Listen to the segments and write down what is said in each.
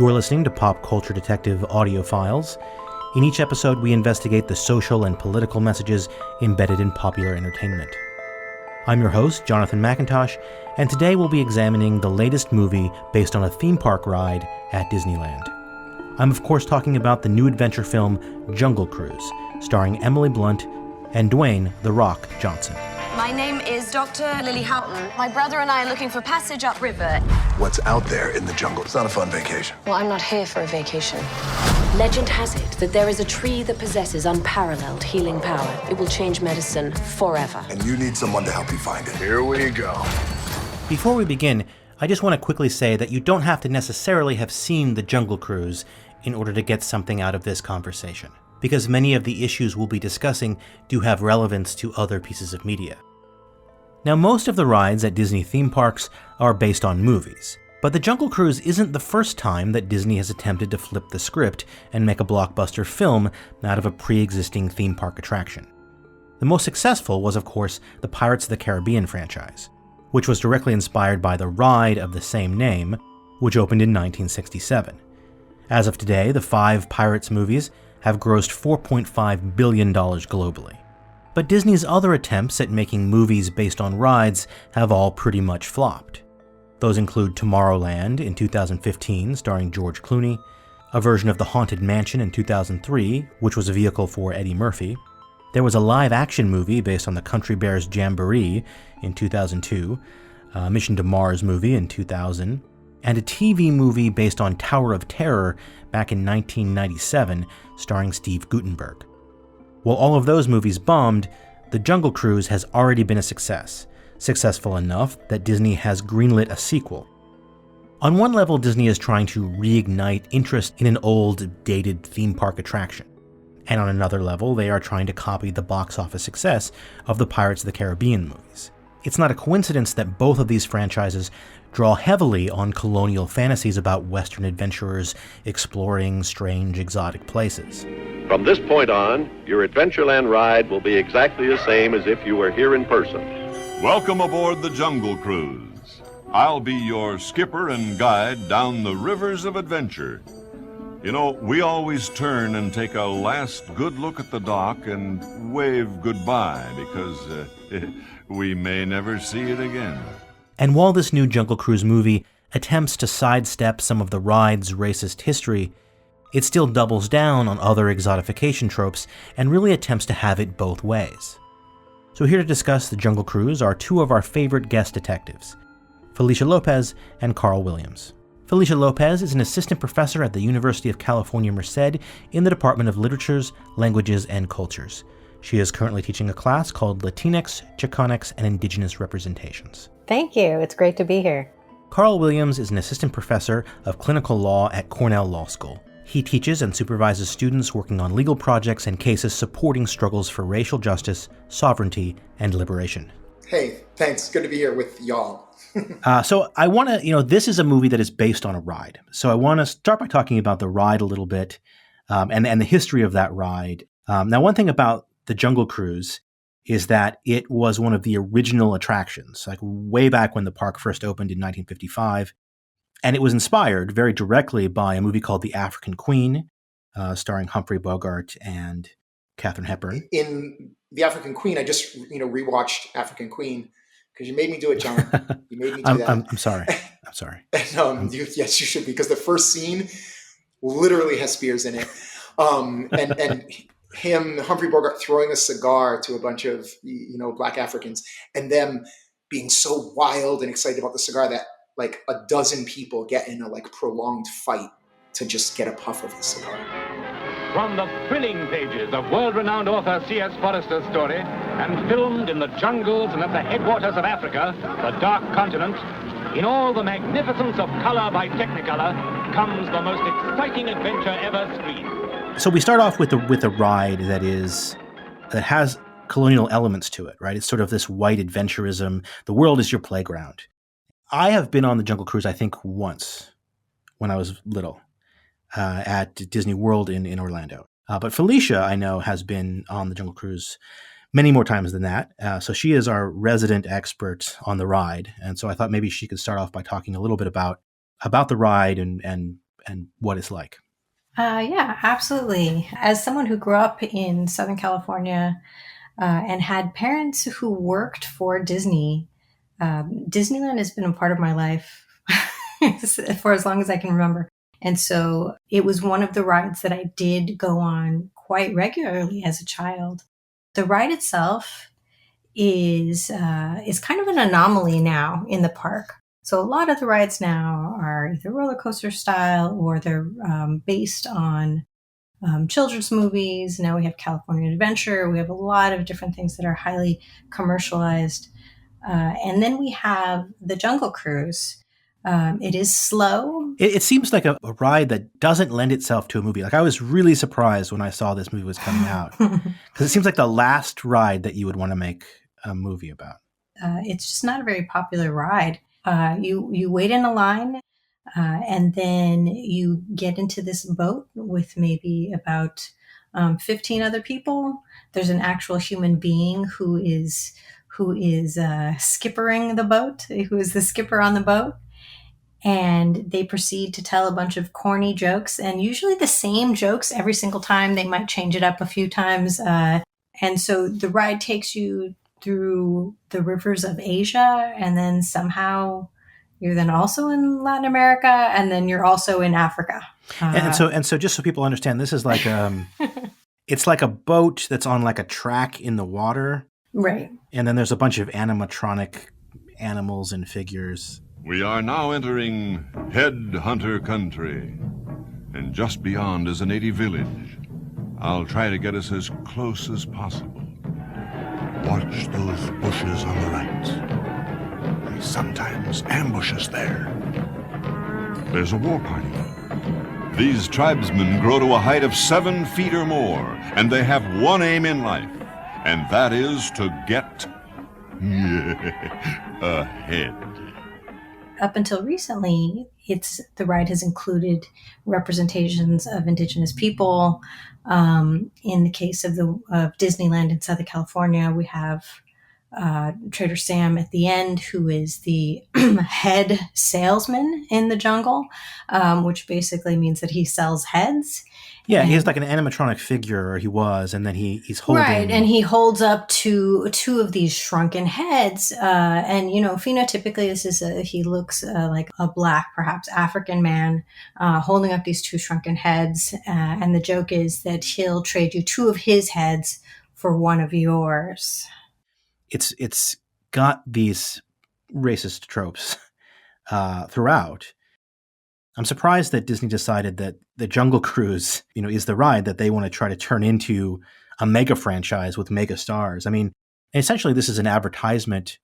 You're listening to Pop Culture Detective Audio Files. In each episode, we investigate the social and political messages embedded in popular entertainment. I'm your host, Jonathan McIntosh, and today we'll be examining the latest movie based on a theme park ride at Disneyland. I'm of course talking about the new adventure film Jungle Cruise, starring Emily Blunt and Dwayne "The Rock" Johnson. My name is Dr. Lily Houghton. My brother and I are looking for passage upriver. What's out there in the jungle? It's not a fun vacation. Well, I'm not here for a vacation. Legend has it that there is a tree that possesses unparalleled healing power. It will change medicine forever. And you need someone to help you find it. Here we go. Before we begin, I just want to quickly say that you don't have to necessarily have seen The Jungle Cruise in order to get something out of this conversation, because many of the issues we'll be discussing do have relevance to other pieces of media. Now, most of the rides at Disney theme parks are based on movies, but The Jungle Cruise isn't the first time that Disney has attempted to flip the script and make a blockbuster film out of a pre-existing theme park attraction. The most successful was, of course, the Pirates of the Caribbean franchise, which was directly inspired by the ride of the same name, which opened in 1967. As of today, the 5 Pirates movies have grossed $4.5 billion globally. But Disney's other attempts at making movies based on rides have all pretty much flopped. Those include Tomorrowland in 2015, starring George Clooney, a version of The Haunted Mansion in 2003, which was a vehicle for Eddie Murphy. There was a live-action movie based on the Country Bears Jamboree in 2002, a Mission to Mars movie in 2000, and a TV movie based on Tower of Terror back in 1997, starring Steve Guttenberg. While all of those movies bombed, The Jungle Cruise has already been a success, successful enough that Disney has greenlit a sequel. On one level, Disney is trying to reignite interest in an old, dated theme park attraction. And on another level, they are trying to copy the box office success of the Pirates of the Caribbean movies. It's not a coincidence that both of these franchises draw heavily on colonial fantasies about Western adventurers exploring strange, exotic places. From this point on, your Adventureland ride will be exactly the same as if you were here in person. Welcome aboard the Jungle Cruise. I'll be your skipper and guide down the rivers of adventure. You know, we always turn and take a last good look at the dock and wave goodbye because we may never see it again. And while this new Jungle Cruise movie attempts to sidestep some of the ride's racist history, it still doubles down on other exotification tropes and really attempts to have it both ways. So here to discuss The Jungle Cruise are two of our favorite guest detectives, Felicia Lopez and Carl Williams. Felicia Lopez is an assistant professor at the University of California, Merced in the Department of Literatures, Languages, and Cultures. She is currently teaching a class called Latinx, Chicanx, and Indigenous Representations. Thank you. It's great to be here. Carl Williams is an assistant professor of clinical law at Cornell Law School. He teaches and supervises students working on legal projects and cases supporting struggles for racial justice, sovereignty, and liberation. Hey, thanks. Good to be here with y'all. So I want to, this is a movie that is based on a ride. So I want to start by talking about the ride a little bit and the history of that ride. Now, one thing about The Jungle Cruise is that it was one of the original attractions, like way back when the park first opened in 1955. And it was inspired very directly by a movie called The African Queen, starring Humphrey Bogart and Katharine Hepburn. In The African Queen, I just rewatched African Queen because you made me do it, John. You made me do that. I'm sorry. I'm sorry. Yes, you should, because the first scene literally has spears in it. And Humphrey Bogart throwing a cigar to a bunch of Black Africans, and them being so wild and excited about the cigar that like a dozen people get in a prolonged fight to just get a puff of the cigar. From the thrilling pages of world-renowned author C.S. Forester's story, and filmed in the jungles and at the headwaters of Africa, the Dark Continent, in all the magnificence of color by Technicolor, comes the most exciting adventure ever screened. So we start off with a ride that has colonial elements to it, right? It's sort of this white adventurism. The world is your playground. I have been on the Jungle Cruise, I think, once when I was little at Disney World in Orlando. But Felicia, I know, has been on the Jungle Cruise many more times than that. So she is our resident expert on the ride. And so I thought maybe she could start off by talking a little bit about the ride and what it's like. Yeah, absolutely. As someone who grew up in Southern California and had parents who worked for Disney, Disneyland has been a part of my life for as long as I can remember. And so it was one of the rides that I did go on quite regularly as a child. The ride itself is kind of an anomaly now in the park. So a lot of the rides now are either roller coaster style or they're based on children's movies. Now we have California Adventure. We have a lot of different things that are highly commercialized. And then we have the Jungle Cruise. It is slow. It seems like a ride that doesn't lend itself to a movie. Like I was really surprised when I saw this movie was coming out because it seems like the last ride that you would want to make a movie about. It's just not a very popular ride. You wait in a line and then you get into this boat with maybe about 15 other people. There's an actual human being who is skippering the boat, who is the skipper on the boat. And they proceed to tell a bunch of corny jokes, and usually the same jokes every single time. They might change it up a few times. And so the ride takes you through the rivers of Asia, and then somehow you're then also in Latin America, and then you're also in Africa. And so just so people understand, this is like it's like a boat that's on like a track in the water. Right. And then there's a bunch of animatronic animals and figures. We are now entering Headhunter country, and just beyond is a native village. I'll try to get us as close as possible. Watch those bushes on the right. They sometimes ambush us there. There's a war party. These tribesmen grow to a height of 7 feet or more, and they have one aim in life, and that is to get ahead. Up until recently, the ride has included representations of Indigenous people. In the case of Disneyland in Southern California, we have Trader Sam at the end, who is the head salesman in the jungle, which basically means that he sells heads. Yeah, he's like an animatronic figure, or he was, and then he's holding... Right, and he holds up two of these shrunken heads, and, phenotypically he looks like a Black, perhaps African man, holding up these 2 shrunken heads, and the joke is that he'll trade you 2 of his heads for 1 of yours. It's got these racist tropes throughout. I'm surprised that Disney decided that the Jungle Cruise, is the ride that they want to try to turn into a mega franchise with mega stars. I mean, essentially this is an advertisement.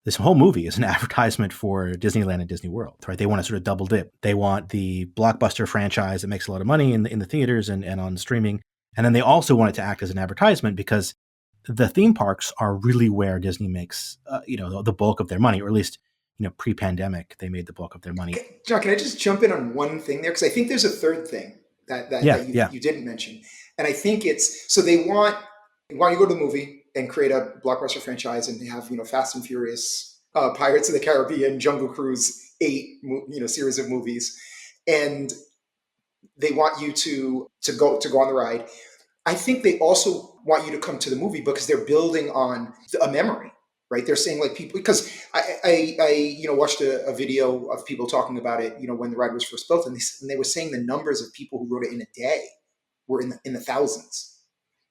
This whole movie is an advertisement for Disneyland and Disney World, right? They want to sort of double dip. They want the blockbuster franchise that makes a lot of money in the theaters and on streaming. And then they also want it to act as an advertisement because the theme parks are really where Disney makes, the bulk of their money, or at least, pre-pandemic, they made the bulk of their money. John, can I just jump in on one thing there? Because I think there's a third thing that you didn't mention. And I think it's, so they want you to go to the movie and create a blockbuster franchise and they have, Fast and Furious, Pirates of the Caribbean, Jungle Cruise, 8, series of movies. And they want you to go on the ride. I think they also want you to come to the movie because they're building on a memory. Right, they're saying like people, because I watched a video of people talking about it, when the ride was first built, and they were saying the numbers of people who rode it in a day were in the thousands,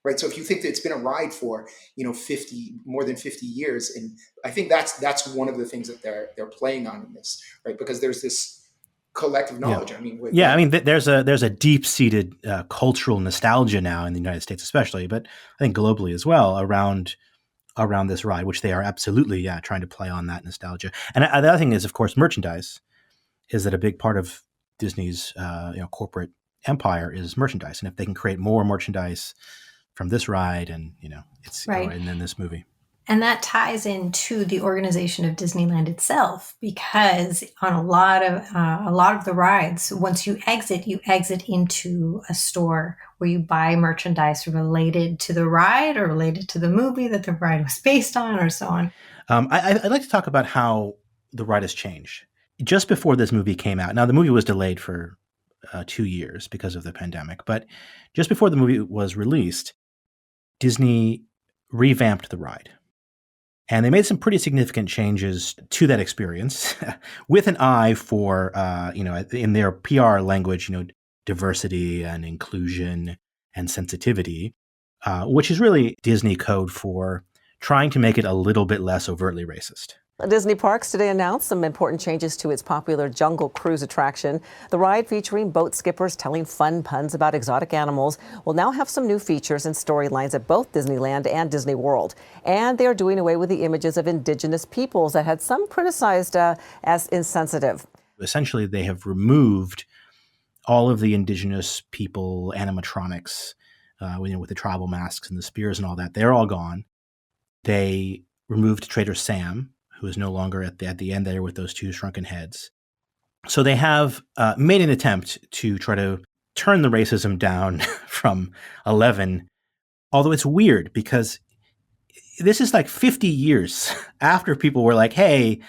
right? So if you think that it's been a ride for more than 50 years, and I think that's one of the things that they're playing on in this, right? Because there's this collective knowledge. Yeah. I mean, there's a deep-seated cultural nostalgia now in the United States, especially, but I think globally as well around this ride, which they are absolutely trying to play on that nostalgia. And the other thing is, of course, merchandise. Is that a big part of Disney's corporate empire is merchandise, and if they can create more merchandise from this ride, and it's right, and then this movie. And that ties into the organization of Disneyland itself, because on a lot of the rides, once you exit into a store where you buy merchandise related to the ride or related to the movie that the ride was based on, or so on. I'd like to talk about how the ride has changed. Just before this movie came out, now the movie was delayed for 2 years because of the pandemic. But just before the movie was released, Disney revamped the ride. And they made some pretty significant changes to that experience with an eye for, in their PR language, diversity and inclusion and sensitivity, which is really Disney code for trying to make it a little bit less overtly racist. Disney Parks today announced some important changes to its popular Jungle Cruise attraction. The ride, featuring boat skippers telling fun puns about exotic animals, will now have some new features and storylines at both Disneyland and Disney World. And they are doing away with the images of indigenous peoples that had some criticized as insensitive. Essentially, they have removed all of the indigenous people animatronics, with the tribal masks and the spears and all that. They're all gone. They removed Trader Sam, who is no longer at the end there with those two shrunken heads. So they have made an attempt to try to turn the racism down from 11, although it's weird because this is like 50 years after people were like, hey,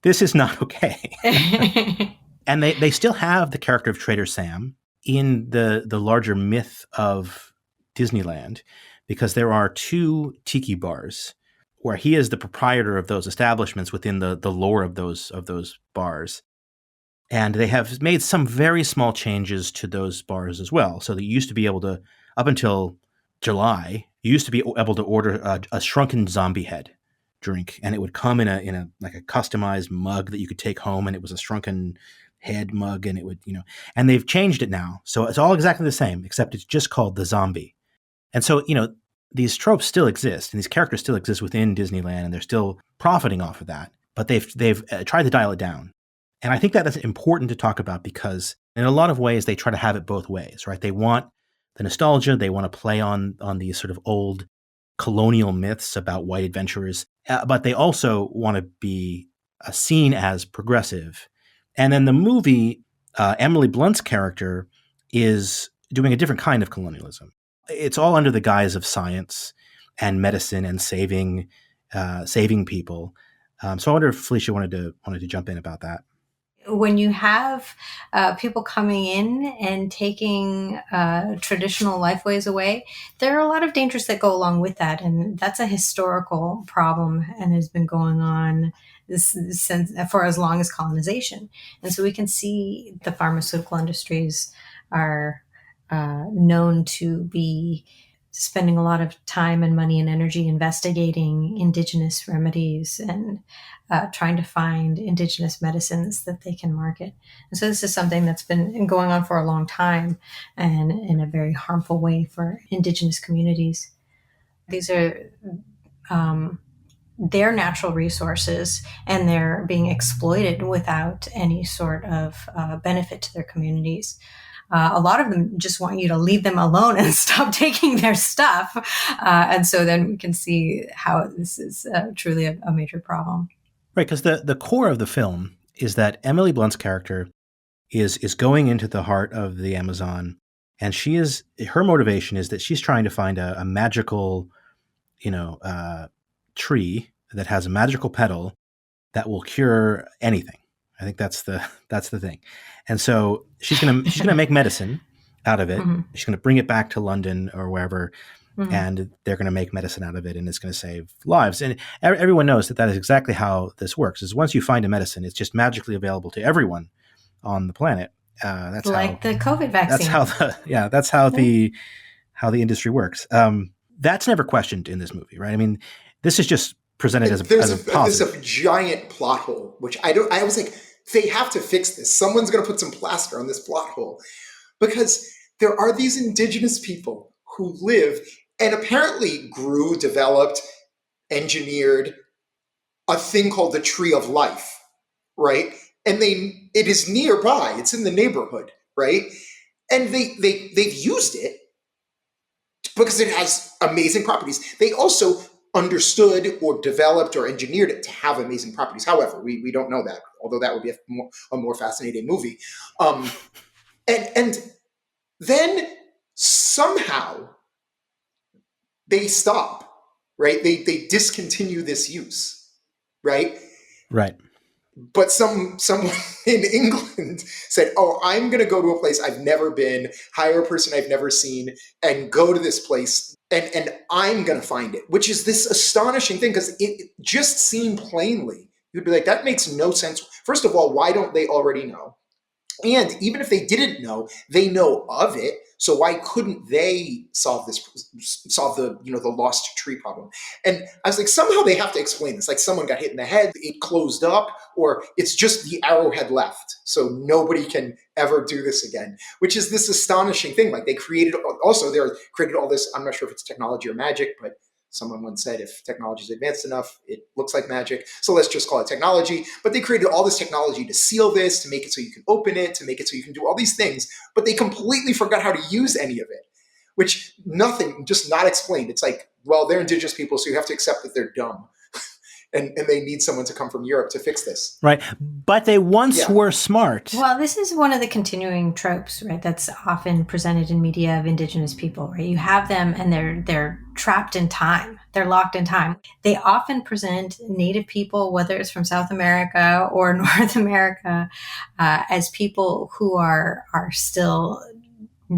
this is not okay. And they still have the character of Trader Sam in the larger myth of Disneyland, because there are 2 tiki bars where he is the proprietor of those establishments within the lore of those bars. And they have made some very small changes to those bars as well. So that you used to be able to, up until July, you used to be able to order a shrunken zombie head drink, and it would come in a like a customized mug that you could take home, and it was a shrunken head mug, and it would, and they've changed it now. So it's all exactly the same, except it's just called the zombie. And so, these tropes still exist and these characters still exist within Disneyland, and they're still profiting off of that. But they've tried to dial it down. And I think that that's important to talk about because in a lot of ways, they try to have it both ways, right? They want the nostalgia. They want to play on these sort of old colonial myths about white adventurers, but they also want to be seen as progressive. And then the movie, Emily Blunt's character is doing a different kind of colonialism. It's all under the guise of science and medicine and saving people. So I wonder if Felicia wanted to jump in about that. When you have people coming in and taking traditional lifeways away, there are a lot of dangers that go along with that. And that's a historical problem and has been going on since for as long as colonization. And so we can see the pharmaceutical industries are known to be spending a lot of time and money and energy investigating indigenous remedies and trying to find indigenous medicines that they can market. And so this is something that's been going on for a long time and in a very harmful way for indigenous communities. These are their natural resources, and they're being exploited without any sort of benefit to their communities. A lot of them just want you to leave them alone and stop taking their stuff. And so then we can see how this is truly a major problem. Right, because the core of the film is that Emily Blunt's character is going into the heart of the Amazon, and her motivation is that she's trying to find a magical, tree that has a magical petal that will cure anything. I think that's the thing. And so she's gonna make medicine out of it. Mm-hmm. She's gonna bring it back to London or wherever, mm-hmm. and they're gonna make medicine out of it, and it's gonna save lives. And everyone knows that is exactly how this works. Is once you find a medicine, it's just magically available to everyone on the planet. That's like the COVID vaccine. That's how the industry works. That's never questioned in this movie, right? I mean, this is just presented as a positive. There's a giant plot hole, which I was like, they have to fix this. Someone's going to put some plaster on this plot hole, because there are these indigenous people who live and apparently grew, developed, engineered a thing called the Tree of Life, right? And it is nearby. It's in the neighborhood, right? And they've used it because it has amazing properties. They also understood or developed or engineered it to have amazing properties. However, we don't know that, although that would be a more fascinating movie. And then somehow they stop, right? They discontinue this use, right? Right. But someone in England said, "Oh, I'm going to go to a place I've never been, hire a person I've never seen, and go to this place, and I'm going to find it." Which is this astonishing thing, because it just seen plainly, you'd be like, that makes no sense. First of all, why don't they already know? And even if they didn't know, they know of it. So why couldn't they solve the the lost tree problem? And I was like, somehow they have to explain this. Like someone got hit in the head, it closed up, or it's just the arrowhead left. So nobody can ever do this again, which is this astonishing thing. Like they created all this, I'm not sure if it's technology or magic, but someone once said, if technology is advanced enough, it looks like magic. So let's just call it technology. But they created all this technology to seal this, to make it so you can open it, to make it so you can do all these things. But they completely forgot how to use any of it, which just not explained. It's like, well, they're indigenous people, so you have to accept that they're dumb. And they need someone to come from Europe to fix this. Right. But they once were smart. Well, this is one of the continuing tropes, right? That's often presented in media of indigenous people, right? You have them and they're trapped in time. They're locked in time. They often present Native people, whether it's from South America or North America, as people who are still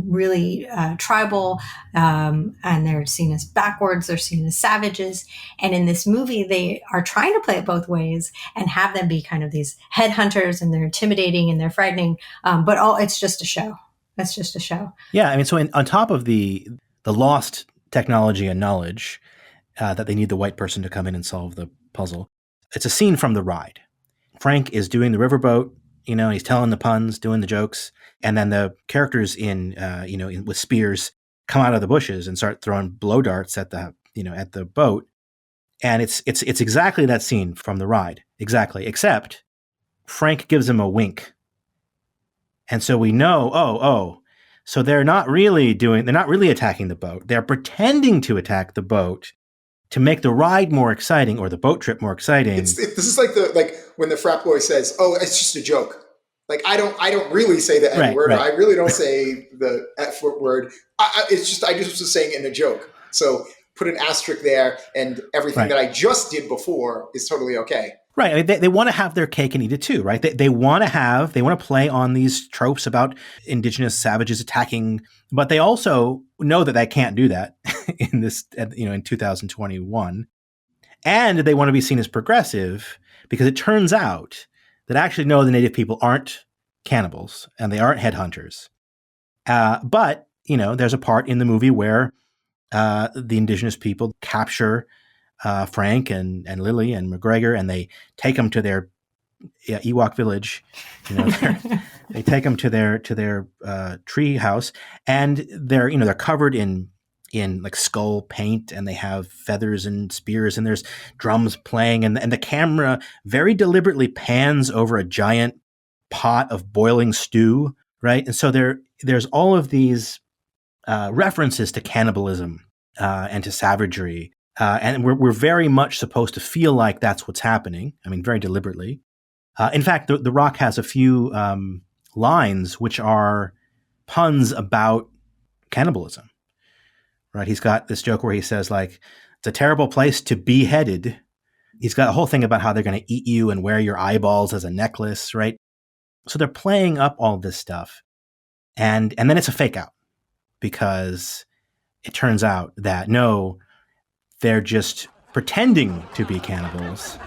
really tribal, and they're seen as backwards, they're seen as savages. And in this movie, they are trying to play it both ways and have them be kind of these headhunters, and they're intimidating and they're frightening. But it's just a show. That's just a show. Yeah, I mean, so on top of the lost technology and knowledge that they need the white person to come in and solve the puzzle, it's a scene from the ride. Frank is doing the riverboat. He's telling the puns, doing the jokes, and then the characters with spears come out of the bushes and start throwing blow darts at the boat. And it's exactly that scene from the ride, exactly. Except Frank gives him a wink, and so we know, so they're not really attacking the boat. They're pretending to attack the boat to make the ride more exciting, or the boat trip more exciting. This is like when the frat boy says, "Oh, it's just a joke." Like I don't really say the N word. Right. I really don't say the F word. I just was saying it in a joke. So put an asterisk there, and everything that I just did before is totally okay. Right. I mean, they want to have their cake and eat it too, right? They want to play on these tropes about indigenous savages attacking, but they also know that they can't do that in 2021. And they want to be seen as progressive, because it turns out that actually, no, the Native people aren't cannibals and they aren't headhunters. But, there's a part in the movie where the indigenous people capture Frank and Lily and McGregor, and they take them to their Ewok village. They take them to their tree house, and they're covered in like skull paint, and they have feathers and spears, and there's drums playing, and the camera very deliberately pans over a giant pot of boiling stew, right? And so there's all of these references to cannibalism and to savagery. And we're very much supposed to feel like that's what's happening. I mean, very deliberately. In fact, the Rock has a few lines which are puns about cannibalism. Right? He's got this joke where he says, like, it's a terrible place to be headed. He's got a whole thing about how they're going to eat you and wear your eyeballs as a necklace, right? So they're playing up all this stuff. And then it's a fake out, because it turns out that no, they're just pretending to be cannibals.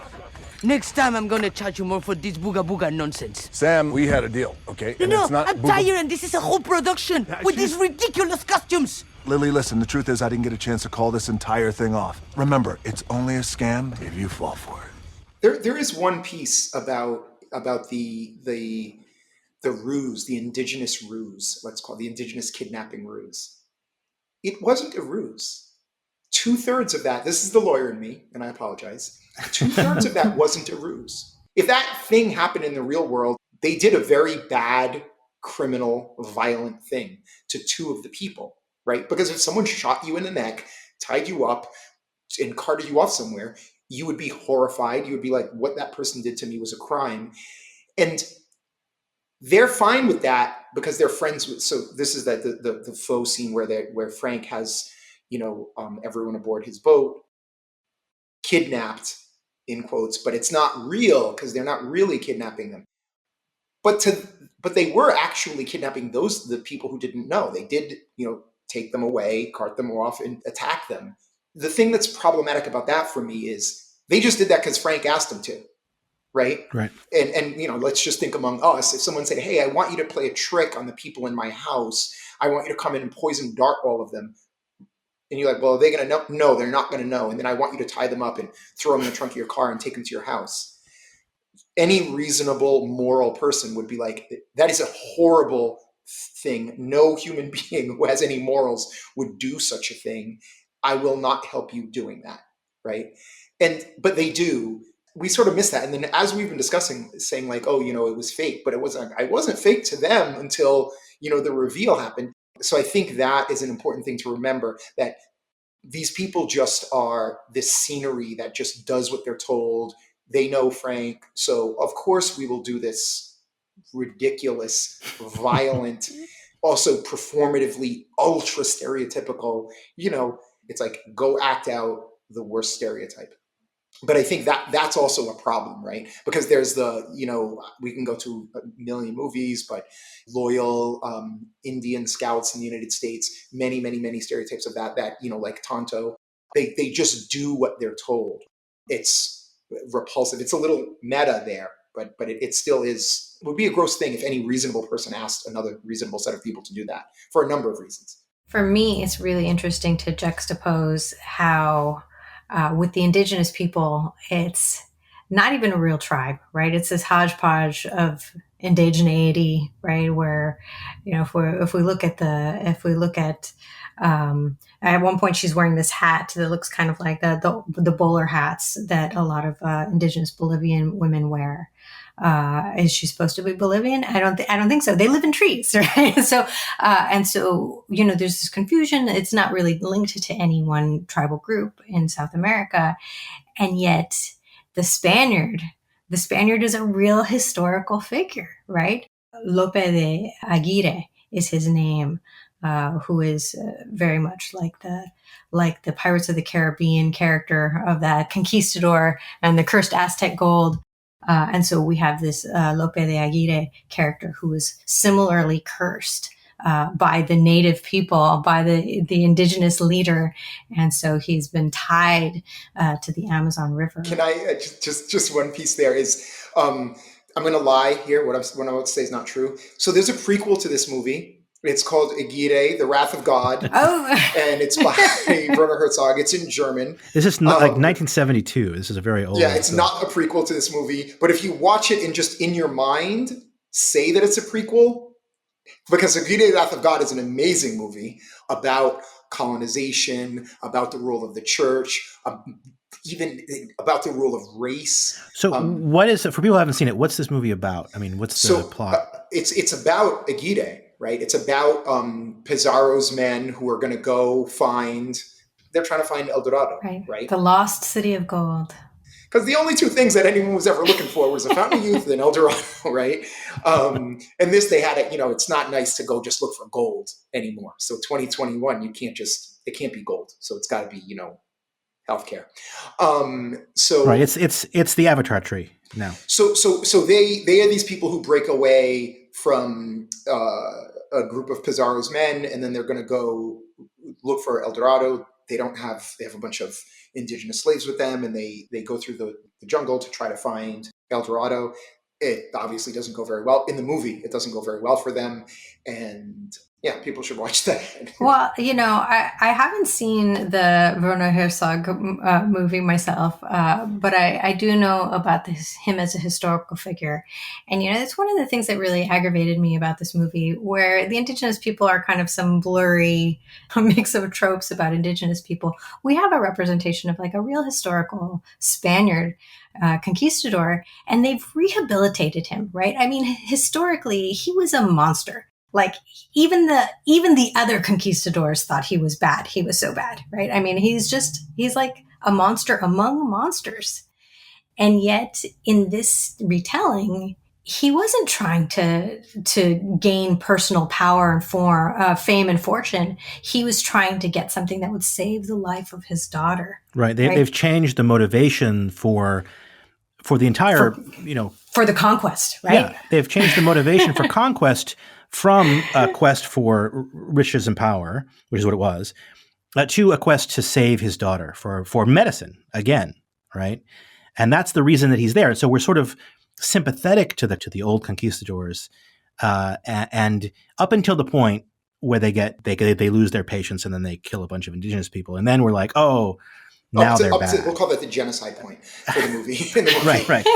Next time I'm gonna charge you more for this booga nonsense. Sam, we had a deal, okay? No, I'm tired, and this is a whole production with these ridiculous costumes. Lily, listen, the truth is I didn't get a chance to call this entire thing off. Remember, it's only a scam if you fall for it. There is one piece about the ruse, the indigenous ruse, let's call it the indigenous kidnapping ruse. It wasn't a ruse. 2/3 of that, this is the lawyer in me, and I apologize. 2/3 of that wasn't a ruse. If that thing happened in the real world, they did a very bad, criminal, violent thing to two of the people, right? Because if someone shot you in the neck, tied you up, and carted you off somewhere, you would be horrified. You would be like, what that person did to me was a crime. And they're fine with that because they're friends with, so this is the faux scene where Frank has, everyone aboard his boat kidnapped, in quotes, but it's not real because they're not really kidnapping them. But they were actually kidnapping the people who didn't know. They did, take them away, cart them off, and attack them. The thing that's problematic about that for me is they just did that because Frank asked them to, right? Right. And let's just think among us. If someone said, "Hey, I want you to play a trick on the people in my house. I want you to come in and poison dart all of them," and you're like, "Well, are they going to know?" No, they're not going to know. And then I want you to tie them up and throw them in the trunk of your car and take them to your house. Any reasonable, moral person would be like, that is a horrible thing. No human being who has any morals would do such a thing. I will not help you doing that, right? But they do. We sort of miss that. And then as we've been discussing, saying like, oh, it was fake, but it wasn't fake to them until, the reveal happened. So I think that is an important thing to remember, that these people just are this scenery that just does what they're told. They know Frank, so of course we will do this ridiculous, violent, also performatively ultra stereotypical, it's like, go act out the worst stereotype. But I think that's also a problem, right? Because there's we can go to a million movies, but loyal Indian scouts in the United States, many, many, many stereotypes of that, like Tonto, they just do what they're told. It's repulsive. It's a little meta there, but it still is. It would be a gross thing if any reasonable person asked another reasonable set of people to do that for a number of reasons. For me, it's really interesting to juxtapose how with the indigenous people, it's not even a real tribe, right? It's this hodgepodge of indigeneity, right? Where, if we look at at one point she's wearing this hat that looks kind of like the bowler hats that a lot of indigenous Bolivian women wear. Is she supposed to be Bolivian? I don't think so. They live in trees, right? So there's this confusion. It's not really linked to any one tribal group in South America, and yet the Spaniard is a real historical figure, right? Lope de Aguirre is his name. Who is very much like the Pirates of the Caribbean character of that conquistador and the cursed Aztec gold. And so we have this Lope de Aguirre character who is similarly cursed by the native people, by the indigenous leader. And so he's been tied to the Amazon River. Can I just one piece there is, I'm going to lie here. What I'm about to say is not true. So there's a prequel to this movie. It's called Aguirre, The Wrath of God. Oh. And it's by Werner Herzog. It's in German. This is not like 1972. This is a very old. Yeah, it's not a prequel to this movie. But if you watch it and just in your mind say that it's a prequel, because Aguirre, The Wrath of God is an amazing movie about colonization, about the role of the church, even about the role of race. So what is it, for people who haven't seen it, what's this movie about? I mean, what's the plot? It's about Aguirre. Right. It's about Pizarro's men who are going to go they're trying to find El Dorado. Right. The lost city of gold. Because the only two things that anyone was ever looking for was a Fountain of Youth and El Dorado. Right. And this, they had it, it's not nice to go just look for gold anymore. So 2021, it can't be gold. So it's got to be, healthcare. Right. It's the Avatar tree now. So they are these people who break away from a group of Pizarro's men, and then they're going to go look for El Dorado. They have a bunch of indigenous slaves with them, and they go through the jungle to try to find El Dorado. It obviously doesn't go very well. In the movie, it doesn't go very well for them. And yeah, people should watch that. Well, I haven't seen the Werner Herzog movie myself, but I do know about him as a historical figure. And, it's one of the things that really aggravated me about this movie, where the indigenous people are kind of some blurry mix of tropes about indigenous people. We have a representation of like a real historical Spaniard conquistador, and they've rehabilitated him, right? I mean, historically, he was a monster. Like even the other conquistadors thought he was bad. He was so bad, right? I mean, he's like a monster among monsters. And yet in this retelling, he wasn't trying to gain personal power and fame and fortune. He was trying to get something that would save the life of his daughter. Right. They've changed the motivation for the entire, for the conquest, right? Yeah, they've changed the motivation for conquest from a quest for riches and power, which is what it was, to a quest to save his daughter for medicine again, right? And that's the reason that he's there. So we're sort of sympathetic to the old conquistadors, and up until the point where they lose their patience and then they kill a bunch of indigenous people, and then we're like, oh, now they're bad. We'll call that the genocide point for the movie. Right.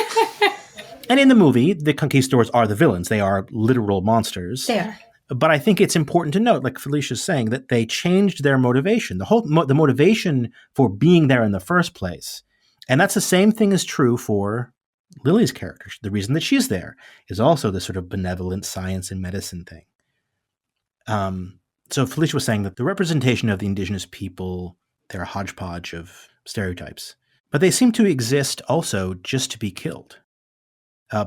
And in the movie, the conquistadors are the villains. They are literal monsters. They are. But I think it's important to note, like Felicia's saying, that they changed their motivation. The motivation for being there in the first place. And that's the same thing is true for Lily's character. The reason that she's there is also this sort of benevolent science and medicine thing. So Felicia was saying that the representation of the indigenous people, they're a hodgepodge of stereotypes. But they seem to exist also just to be killed.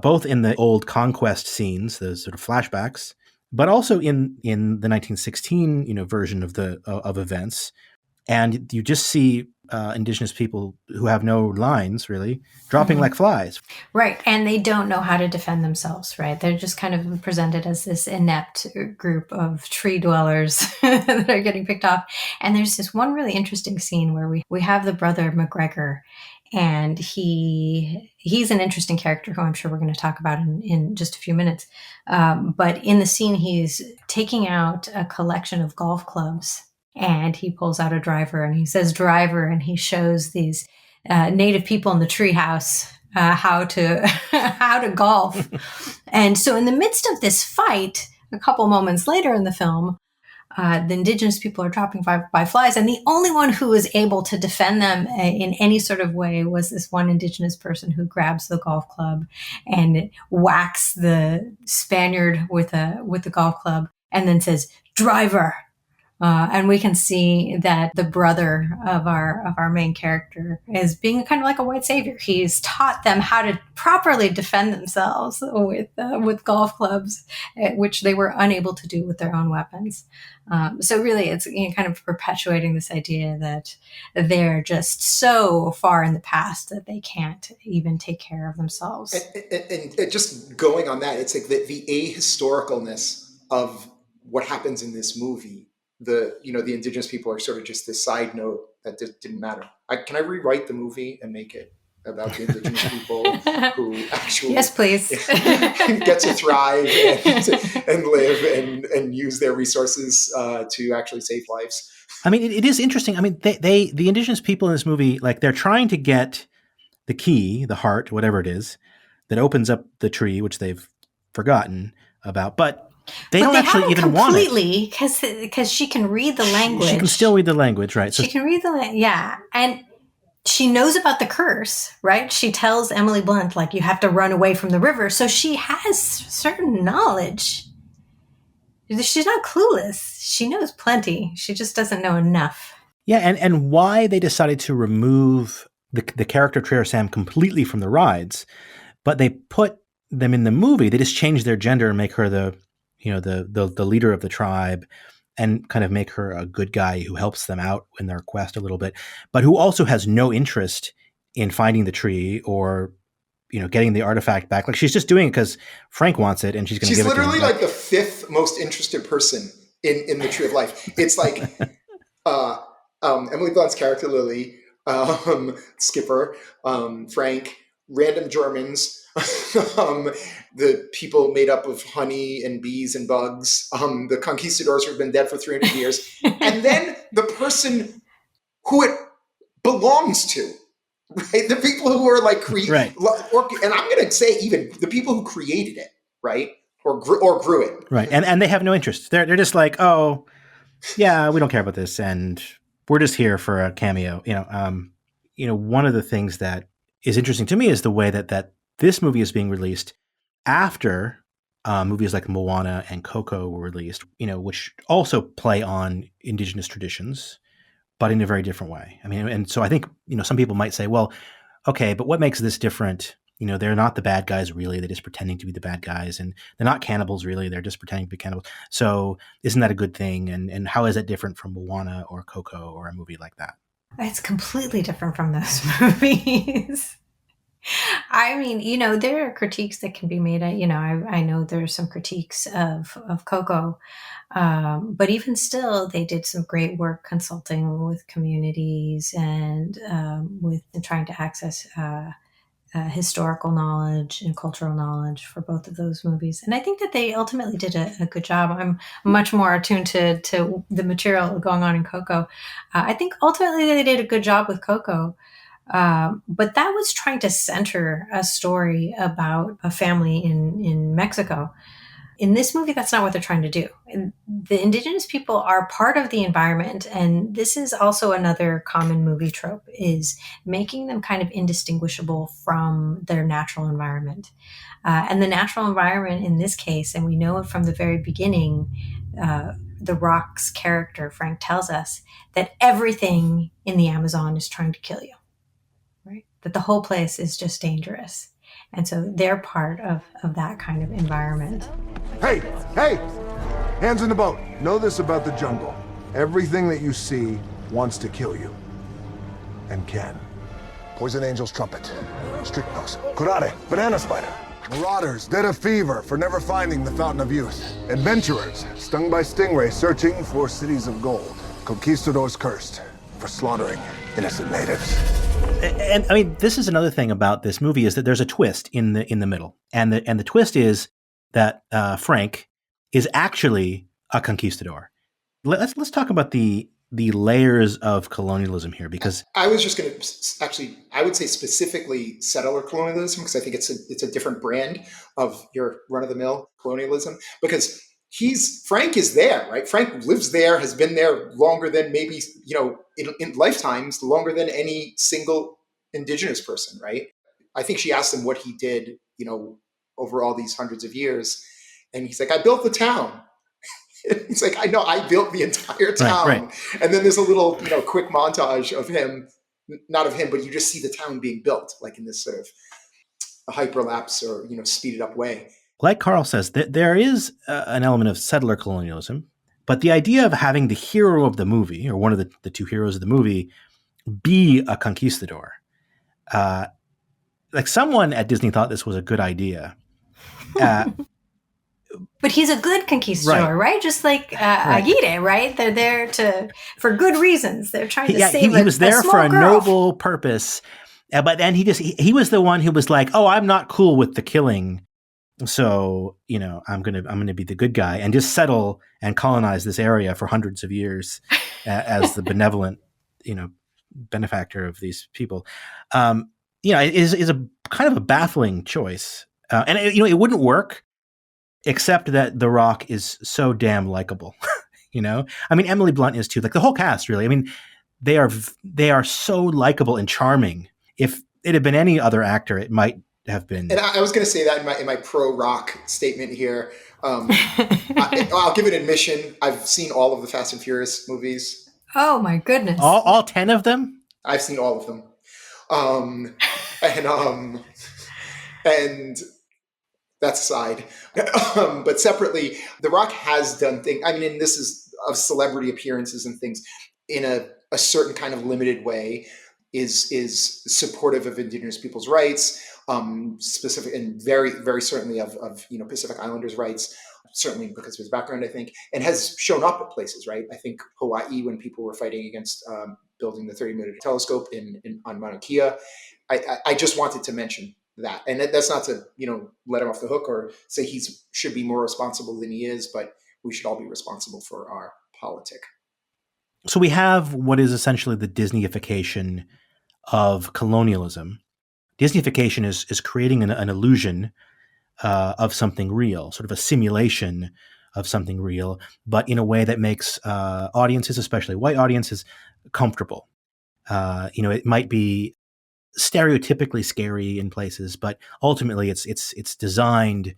Both in the old conquest scenes, those sort of flashbacks, but also in the 1916 version of events. And you just see indigenous people who have no lines, really, dropping like flies. Right. And they don't know how to defend themselves, right? They're just kind of presented as this inept group of tree dwellers that are getting picked off. And there's this one really interesting scene where we have the brother McGregor, and he's an interesting character who I'm sure we're going to talk about in just a few minutes. But in the scene, he's taking out a collection of golf clubs. And he pulls out a driver and he says driver, and he shows these native people in the treehouse how to golf. And so in the midst of this fight, a couple moments later in the film, the indigenous people are dropping by flies, and the only one who was able to defend them in any sort of way was this one indigenous person who grabs the golf club and whacks the Spaniard with the golf club and then says, driver. And we can see that the brother of our main character is being kind of like a white savior. He's taught them how to properly defend themselves with golf clubs, which they were unable to do with their own weapons. So really, it's kind of perpetuating this idea that they're just so far in the past that they can't even take care of themselves. And just going on that, it's like the ahistoricalness of what happens in this movie. The indigenous people are sort of just this side note that didn't matter. Can I rewrite the movie and make it about the indigenous people who actually yes, please get to thrive and live and use their resources to actually save lives? I mean, it is interesting. I mean, the indigenous people in this movie, like, they're trying to get the key, the heart, whatever it is, that opens up the tree, which they've forgotten about, but they don't actually even want it. Completely, because she can read the language. She can still read the language, right? She can read the language, yeah. And she knows about the curse, right? She tells Emily Blunt, like, you have to run away from the river. So she has certain knowledge. She's not clueless. She knows plenty. She just doesn't know enough. Yeah, and why they decided to remove the character Trader Sam completely from the rides, but they put them in the movie. They just changed their gender and make her the leader of the tribe, and kind of make her a good guy who helps them out in their quest a little bit, but who also has no interest in finding the tree or, getting the artifact back. Like, she's just doing it because Frank wants it, and she's going to give it to him. She's literally like the fifth most interested person in the Tree of Life. It's like Emily Blunt's character, Lily, Skipper, Frank, random Germans, the people made up of honey and bees and bugs, the conquistadors who've been dead for 300 years, and then the person who it belongs to, right? The people who are like right. And I'm going to say even the people who created it, right? Or grew it. Right. And they have no interest. They're just like, oh, yeah, we don't care about this, and we're just here for a cameo. One of the things that is interesting to me is the way that this movie is being released after movies like Moana and Coco were released, which also play on indigenous traditions, but in a very different way. I mean, and so I think, some people might say, well, okay, but what makes this different, They're not the bad guys really. They're just pretending to be the bad guys. And they're not cannibals really. They're just pretending to be cannibals. So isn't that a good thing? And how is it different from Moana or Coco or a movie like that? It's completely different from those movies. I mean, there are critiques that can be made. I know there's some critiques of Coco, but even still, they did some great work consulting with communities and with trying to access historical knowledge and cultural knowledge for both of those movies. And I think that they ultimately did a good job. I'm much more attuned to the material going on in Coco. I think ultimately they did a good job with Coco. But that was trying to center a story about a family in Mexico. In this movie, that's not what they're trying to do. And the indigenous people are part of the environment. And this is also another common movie trope, is making them kind of indistinguishable from their natural environment. And the natural environment in this case, and we know it from the very beginning, The Rock's character, Frank, tells us that everything in the Amazon is trying to kill you, right? That the whole place is just dangerous. And so they're part of that kind of environment. Hey! Hands in the boat. Know this about the jungle. Everything that you see wants to kill you. And can. Poison angel's trumpet. Strychnos. Curare. Banana spider. Marauders, dead of fever for never finding the fountain of youth. Adventurers, stung by stingray searching for cities of gold. Conquistadors cursed for slaughtering innocent natives. And I mean, this is another thing about this movie, is that there's a twist in the middle, and the twist is that Frank is actually a conquistador. Let's talk about the layers of colonialism here, because I was just going to actually, I would say specifically settler colonialism, because I think it's a different brand of your run of the mill colonialism, because Frank is there, right? Frank lives there, has been there longer than maybe, in lifetimes, longer than any single indigenous person, right? I think she asked him what he did, over all these hundreds of years. And he's like, I built the town. He's like, I know, I built the entire town. Right. And then there's a little, quick montage of him, not of him, but you just see the town being built, like in this sort of a hyperlapse or, speeded up way. Like Carl says, there is an element of settler colonialism, but the idea of having the hero of the movie, or one of the two heroes of the movie, be a conquistador, like someone at Disney thought this was a good idea. But he's a good conquistador, right? Just like Aguirre, right? They're there for good reasons. They're trying to save he was there for a girl. noble purpose, but then he was the one who was like, "Oh, I'm not cool with the killing." So, I'm gonna be the good guy and just settle and colonize this area for hundreds of years as the benevolent, benefactor of these people. It is a kind of a baffling choice, and it wouldn't work, except that The Rock is so damn likable. I mean, Emily Blunt is too. Like the whole cast, really. I mean, they are so likable and charming. If it had been any other actor, it might have been. And I was going to say that in my pro Rock statement here. I'll give an admission. I've seen all of the Fast and Furious movies. Oh my goodness! All 10 of them? I've seen all of them. And that's aside. But separately, The Rock has done things. I mean, and this is of celebrity appearances and things in a certain kind of limited way. Is supportive of Indigenous people's rights. Specific and very, very certainly of Pacific Islanders' rights, certainly because of his background, I think, and has shown up at places, right? I think Hawaii, when people were fighting against building the 30-meter telescope on Mauna Kea. I just wanted to mention that, and that's not to let him off the hook or say he should be more responsible than he is, but we should all be responsible for our politic. So we have what is essentially the Disneyification of colonialism. Disneyification is creating an illusion of something real, sort of a simulation of something real, but in a way that makes audiences, especially white audiences, comfortable. It might be stereotypically scary in places, but ultimately it's designed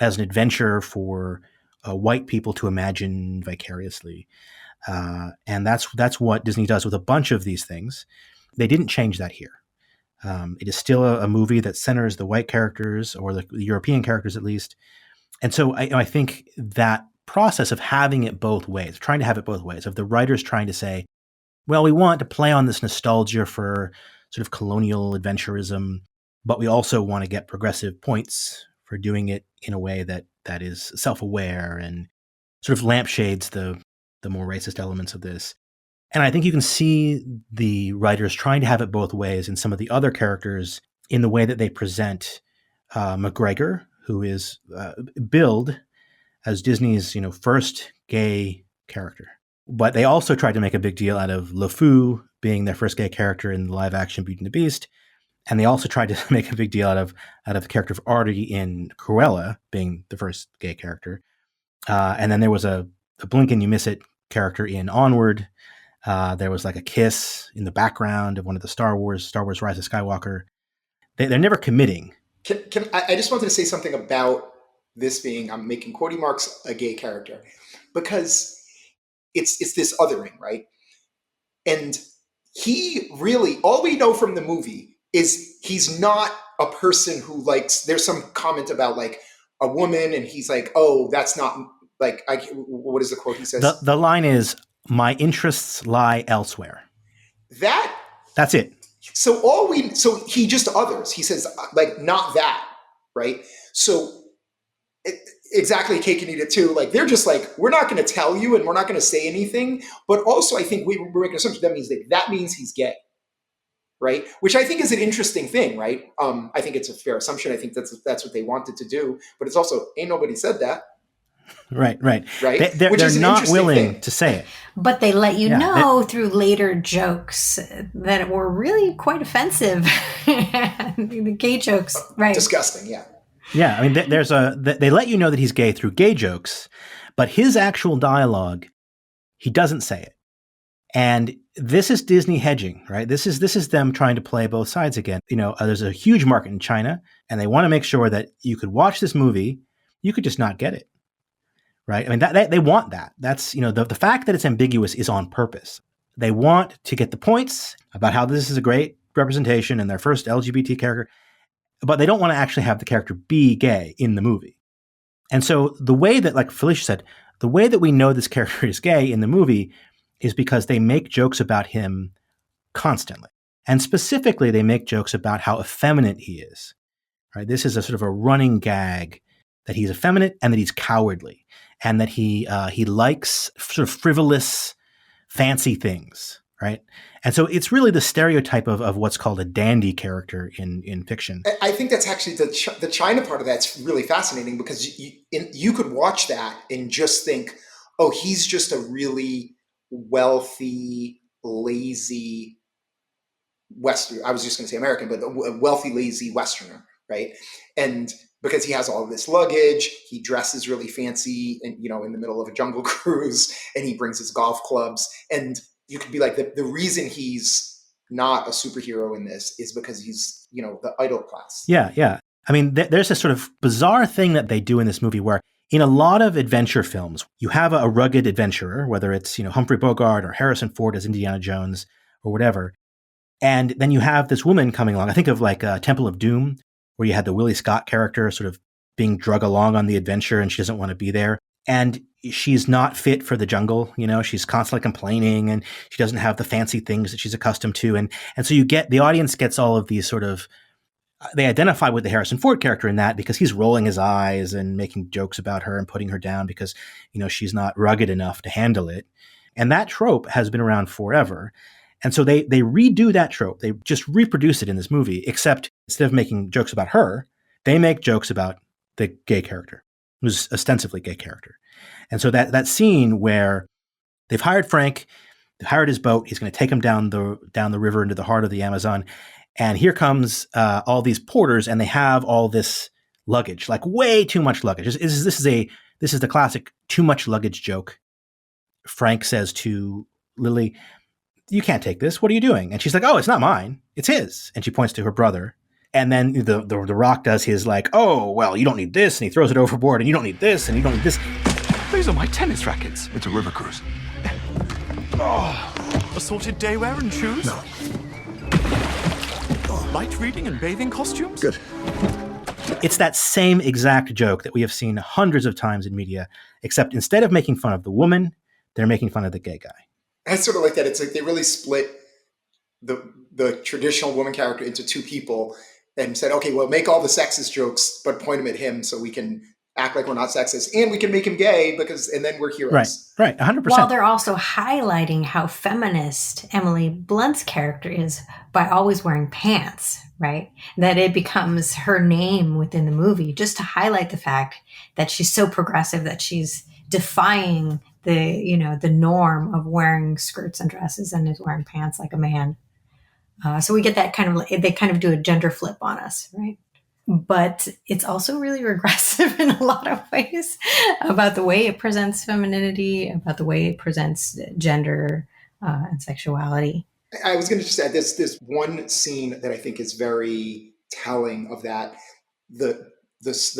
as an adventure for white people to imagine vicariously. And that's what Disney does with a bunch of these things. They didn't change that here. It is still a movie that centers the white characters, or the European characters at least. And so I think that process of having it both ways, trying to have it both ways, of the writers trying to say, well, we want to play on this nostalgia for sort of colonial adventurism, but we also want to get progressive points for doing it in a way that is self-aware and sort of lampshades the more racist elements of this. And I think you can see the writers trying to have it both ways in some of the other characters in the way that they present McGregor, who is billed as Disney's first gay character. But they also tried to make a big deal out of LeFou being their first gay character in the live-action Beauty and the Beast. And they also tried to make a big deal out of the character of Artie in Cruella being the first gay character. And then there was a blink and you miss it character in Onward. There was like a kiss in the background of one of the Star Wars Rise of Skywalker. They're never committing. I just wanted to say something about this being, I'm making Cody Marks a gay character, because it's this othering, right? And he really, all we know from the movie is he's not a person who likes, there's some comment about like a woman and he's like, oh, that's not like, what is the quote he says? The line is, my interests lie elsewhere. That's it. So he just others. He says like, not that, right? So exactly, Cake and Eat It too. Like they're just like, we're not going to tell you and we're not going to say anything. But also I think we're making an assumption that means he's gay, right? Which I think is an interesting thing, right? I think it's a fair assumption. I think that's what they wanted to do. But it's also, ain't nobody said that. Right. They're not willing to say it. But they let you know through later jokes that were really quite offensive. The gay jokes, right? Disgusting, yeah. Yeah, I mean, they let you know that he's gay through gay jokes, but his actual dialogue, he doesn't say it. And this is Disney hedging, right? This is them trying to play both sides again. There's a huge market in China, and they want to make sure that you could watch this movie, you could just not get it, right? I mean, they want that. That's, the fact that it's ambiguous is on purpose. They want to get the points about how this is a great representation and their first LGBT character, but they don't want to actually have the character be gay in the movie. And so the way that, like Felicia said, the way that we know this character is gay in the movie is because they make jokes about him constantly. And specifically, they make jokes about how effeminate he is. Right? This is a sort of a running gag that he's effeminate and that he's cowardly and that he likes sort of frivolous, fancy things. Right. And so it's really the stereotype of what's called a dandy character in fiction. I think that's actually the China part of that's really fascinating, because you could watch that and just think, oh, he's just a really wealthy, lazy Western. I was just going to say American, but a wealthy, lazy Westerner. Right. And because he has all of this luggage, he dresses really fancy and, in the middle of a jungle cruise, and he brings his golf clubs, and you could be like, the reason he's not a superhero in this is because he's, the idle class. Yeah. I mean, there's this sort of bizarre thing that they do in this movie where in a lot of adventure films, you have a rugged adventurer, whether it's, Humphrey Bogart or Harrison Ford as Indiana Jones or whatever. And then you have this woman coming along. I think of like Temple of Doom, where you had the Willie Scott character sort of being drug along on the adventure and she doesn't want to be there. And she's not fit for the jungle. She's constantly complaining and she doesn't have the fancy things that she's accustomed to. And so the audience gets all of these sort of, they identify with the Harrison Ford character in that because he's rolling his eyes and making jokes about her and putting her down because, she's not rugged enough to handle it. And that trope has been around forever. And so they redo that trope. They just reproduce it in this movie, except instead of making jokes about her, they make jokes about the gay character, who's ostensibly gay character. And so that scene where they've hired Frank, they've hired his boat, he's going to take him down the river into the heart of the Amazon. And here comes all these porters, and they have all this luggage, like way too much luggage. This is the classic too much luggage joke. Frank says to Lily, "You can't take this. What are you doing?" And she's like, "Oh, it's not mine. It's his." And she points to her brother. And then the Rock does his like, "Oh, well, you don't need this." And he throws it overboard. And you don't need this. And you don't need this. Those are my tennis rackets. It's a river cruise. Oh, assorted daywear and shoes? No. light reading and bathing costumes? Good. It's that same exact joke that we have seen hundreds of times in media, except instead of making fun of the woman, they're making fun of the gay guy. I sort of like that. It's like they really split the traditional woman character into two people and said, okay, well, make all the sexist jokes, but point them at him so we can act like we're not sexist, and we can make him gay and then we're heroes. Right, 100%. While they're also highlighting how feminist Emily Blunt's character is by always wearing pants, right? That it becomes her name within the movie, just to highlight the fact that she's so progressive that she's defying the norm of wearing skirts and dresses and is wearing pants like a man. So we get that they kind of do a gender flip on us, right? But it's also really regressive in a lot of ways about the way it presents femininity, about the way it presents gender and sexuality. I was going to just add this one scene that I think is very telling of that. The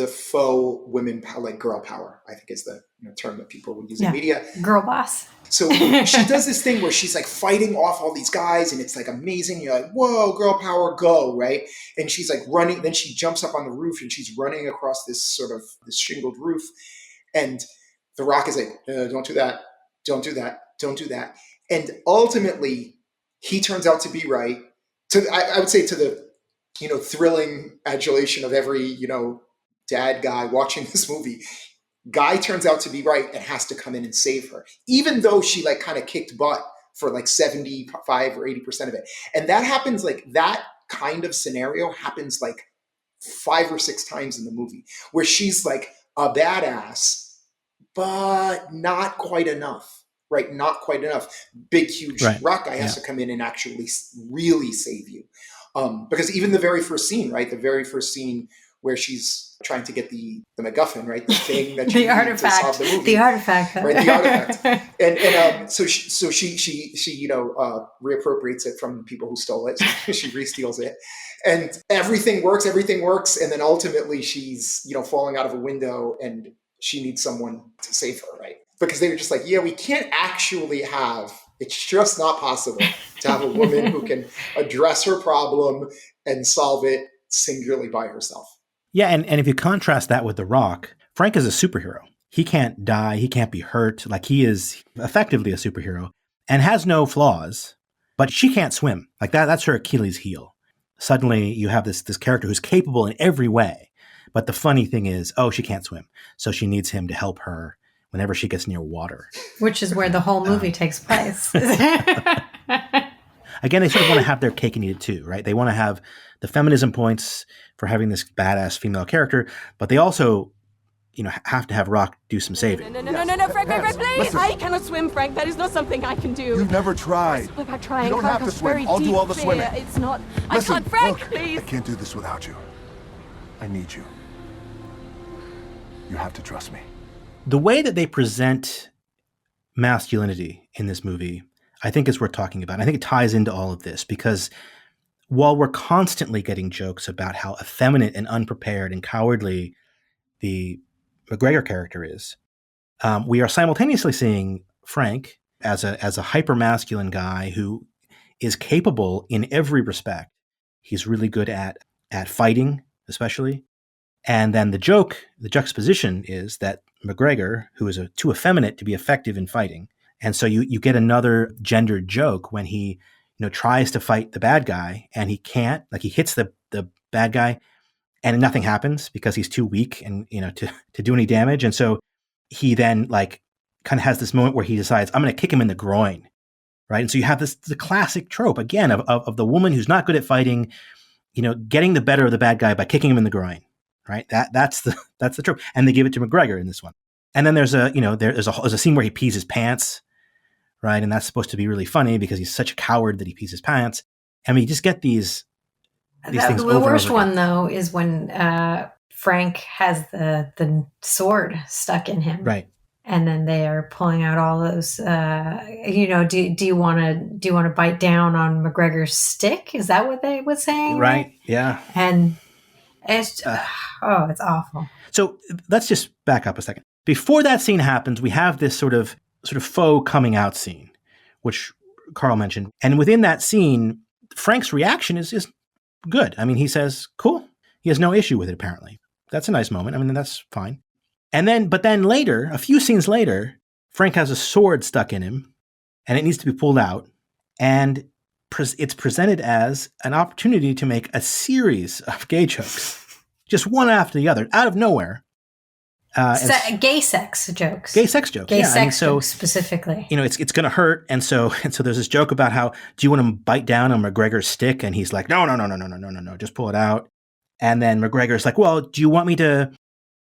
faux women, like girl power, I think is the term that people would use in media. Girl boss. So she does this thing where she's like fighting off all these guys, and it's like amazing. You're like, whoa, girl power, go, right? And she's like running. Then she jumps up on the roof and she's running across this shingled roof. And The Rock is like, don't do that, don't do that, don't do that. And ultimately, he turns out to be right. I would say to the thrilling adulation of every dad guy watching this movie. Guy turns out to be right and has to come in and save her, even though she like kind of kicked butt for like 75 or 80% of it. And that happens that kind of scenario happens like 5 or 6 times in the movie, where she's like a badass, but not quite enough, right? Not quite enough. Big, huge rock guy has to come in and actually really save you. Because even the very first scene, right? The very first scene where she's trying to get the MacGuffin, right? The thing that you need to solve the movie. The artifact. Right, the artifact. And so she reappropriates it from the people who stole it. She re-steals it. And everything works. And then ultimately she's, falling out of a window and she needs someone to save her, right? Because they were just like, yeah, we can't actually it's just not possible to have a woman who can address her problem and solve it singularly by herself. Yeah, and if you contrast that with The Rock, Frank is a superhero. He can't die, he can't be hurt, like he is effectively a superhero and has no flaws, but she can't swim. Like that's her Achilles heel. Suddenly you have this character who's capable in every way, but the funny thing is, she can't swim. So she needs him to help her whenever she gets near water. Which is where the whole movie takes place. Again, they sort of want to have their cake and eat it too, right? They want to have the feminism points for having this badass female character, but they also, have to have Rock do some saving. No, Frank, please! Listen. I cannot swim, Frank. That is not something I can do. You've never tried. Look, I'm trying. You don't have to swim. I'll do all the swimming. It's not. Listen, I can't, Frank, look, please! I can't do this without you. I need you. You have to trust me. The way that they present masculinity in this movie, I think is worth talking about. I think it ties into all of this because while we're constantly getting jokes about how effeminate and unprepared and cowardly the McGregor character is, we are simultaneously seeing Frank as a hyper-masculine guy who is capable in every respect. He's really good at fighting, especially. And then the juxtaposition is that McGregor, who is too effeminate to be effective in fighting. And so you get another gendered joke when he, tries to fight the bad guy and he can't, like he hits the bad guy and nothing happens because he's too weak and, to do any damage. And so he then kind of has this moment where he decides, I'm going to kick him in the groin. Right. And so you have the classic trope again of the woman who's not good at fighting, getting the better of the bad guy by kicking him in the groin. Right. That's the trope. And they give it to McGregor in this one. And then there's a scene where he pees his pants. Right. And that's supposed to be really funny because he's such a coward that he pees his pants. I mean, you just get these things. The worst one, though, is when Frank has the sword stuck in him. Right. And then they are pulling out all those, do you want to bite down on McGregor's stick? Is that what they was saying? Right. Yeah. And it's, it's awful. So let's just back up a second. Before that scene happens, we have this sort of faux coming out scene, which Carl mentioned. And within that scene, Frank's reaction is good. I mean, he says, cool. He has no issue with it, apparently. That's a nice moment. I mean, that's fine. But then later, a few scenes later, Frank has a sword stuck in him and it needs to be pulled out. And it's presented as an opportunity to make a series of gay jokes, just one after the other, out of nowhere. Gay sex jokes. Gay sex jokes. Gay sex jokes specifically. It's going to hurt. And so there's this joke about how, do you want to bite down on McGregor's stick? And he's like, no, just pull it out. And then McGregor's like, well, do you want me to,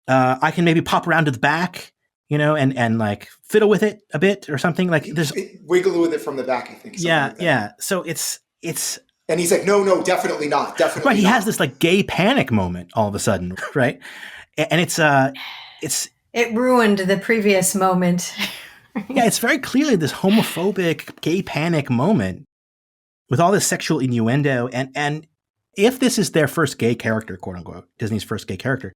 I can maybe pop around to the back, and like fiddle with it a bit or something. Like there's wiggle with it from the back, I think. Yeah. So it's. And he's like, no, definitely not. Definitely right. He not. has this like gay panic moment all of a sudden. Right. And it ruined the previous moment. Yeah. It's very clearly this homophobic gay panic moment with all this sexual innuendo. And if this is their first gay character, quote unquote, Disney's first gay character,